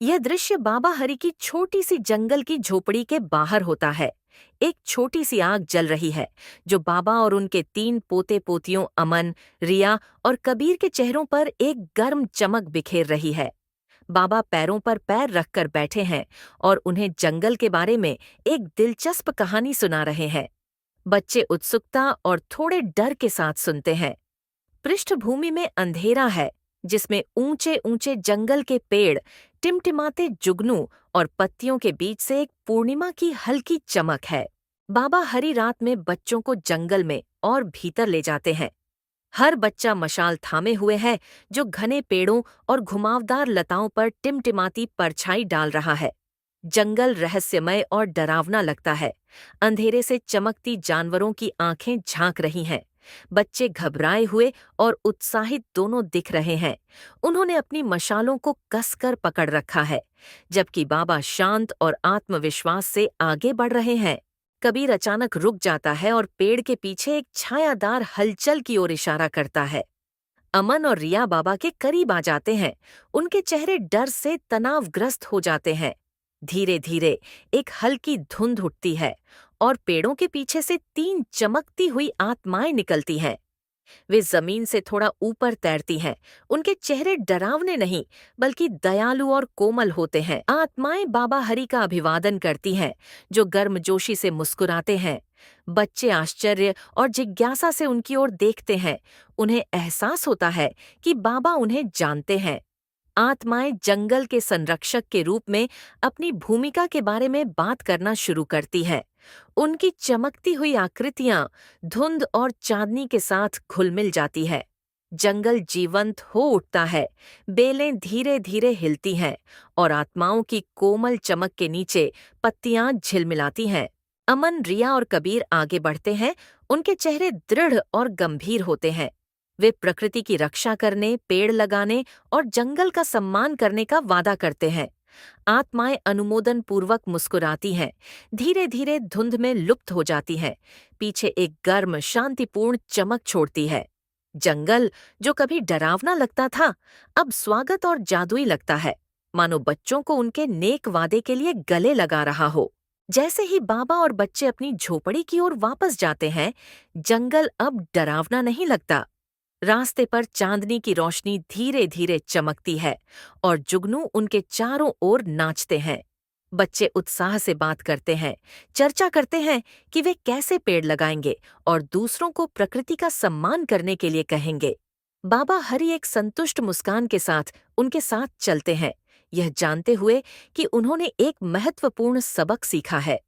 यह दृश्य बाबा हरि की छोटी सी जंगल की झोपड़ी के बाहर होता है। एक छोटी सी आग जल रही है, जो बाबा और उनके 3 पोते पोतियों अमन, रिया और कबीर के चेहरों पर एक गर्म चमक बिखेर रही है। बाबा पैरों पर पैर रखकर बैठे हैं और उन्हें जंगल के बारे में एक दिलचस्प कहानी सुना रहे हैं। बच्चे उत्सुकता और थोड़े डर के साथ सुनते हैं। पृष्ठभूमि में अंधेरा है, जिसमें ऊंचे ऊंचे जंगल के पेड़, टिमटिमाते जुगनू और पत्तियों के बीच से एक पूर्णिमा की हल्की चमक है। बाबा हरी रात में बच्चों को जंगल में और भीतर ले जाते हैं। हर बच्चा मशाल थामे हुए है, जो घने पेड़ों और घुमावदार लताओं पर टिमटिमाती परछाई डाल रहा है। जंगल रहस्यमय और डरावना लगता है। अंधेरे से चमकती जानवरों की आंखें झांक रही हैं। बच्चे घबराए हुए और उत्साहित दोनों दिख रहे हैं। उन्होंने अपनी मशालों को कसकर पकड़ रखा है, जबकि बाबा शांत और आत्मविश्वास से आगे बढ़ रहे हैं। कबीर अचानक रुक जाता है और पेड़ के पीछे एक छायादार हलचल की ओर इशारा करता है। अमन और रिया बाबा के करीब आ जाते हैं। उनके चेहरे डर से तनावग्रस्त हो जाते हैं। धीरे धीरे एक हल्की धुंध उठती है और पेड़ों के पीछे से 3 चमकती हुई आत्माएं निकलती हैं। वे जमीन से थोड़ा ऊपर तैरती हैं। उनके चेहरे डरावने नहीं, बल्कि दयालु और कोमल होते हैं। आत्माएं बाबा हरि का अभिवादन करती हैं, जो गर्मजोशी से मुस्कुराते हैं। बच्चे आश्चर्य और जिज्ञासा से उनकी ओर देखते हैं। उन्हें एहसास होता है कि बाबा उन्हें जानते हैं। आत्माएं जंगल के संरक्षक के रूप में अपनी भूमिका के बारे में बात करना शुरू करती है। उनकी चमकती हुई आकृतियां धुंध और चांदनी के साथ घुल मिल जाती है। जंगल जीवंत हो उठता है। बेलें धीरे धीरे हिलती हैं और आत्माओं की कोमल चमक के नीचे पत्तियां झिलमिलाती हैं। अमन, रिया और कबीर आगे बढ़ते हैं। उनके चेहरे दृढ़ और गंभीर होते हैं। वे प्रकृति की रक्षा करने, पेड़ लगाने और जंगल का सम्मान करने का वादा करते हैं। आत्माएं अनुमोदन पूर्वक मुस्कुराती हैं, धीरे धीरे धुंध में लुप्त हो जाती हैं। पीछे एक गर्म, शांतिपूर्ण चमक छोड़ती है। जंगल, जो कभी डरावना लगता था, अब स्वागत और जादुई लगता है, मानो बच्चों को उनके नेक वादे के लिए गले लगा रहा हो। जैसे ही बाबा और बच्चे अपनी झोपड़ी की ओर वापस जाते हैं, जंगल अब डरावना नहीं लगता। रास्ते पर चांदनी की रोशनी धीरे धीरे चमकती है और जुगनू उनके चारों ओर नाचते हैं। बच्चे उत्साह से बात करते हैं, चर्चा करते हैं कि वे कैसे पेड़ लगाएंगे और दूसरों को प्रकृति का सम्मान करने के लिए कहेंगे। बाबा हरि एक संतुष्ट मुस्कान के साथ उनके साथ चलते हैं, यह जानते हुए कि उन्होंने एक महत्वपूर्ण सबक सीखा है।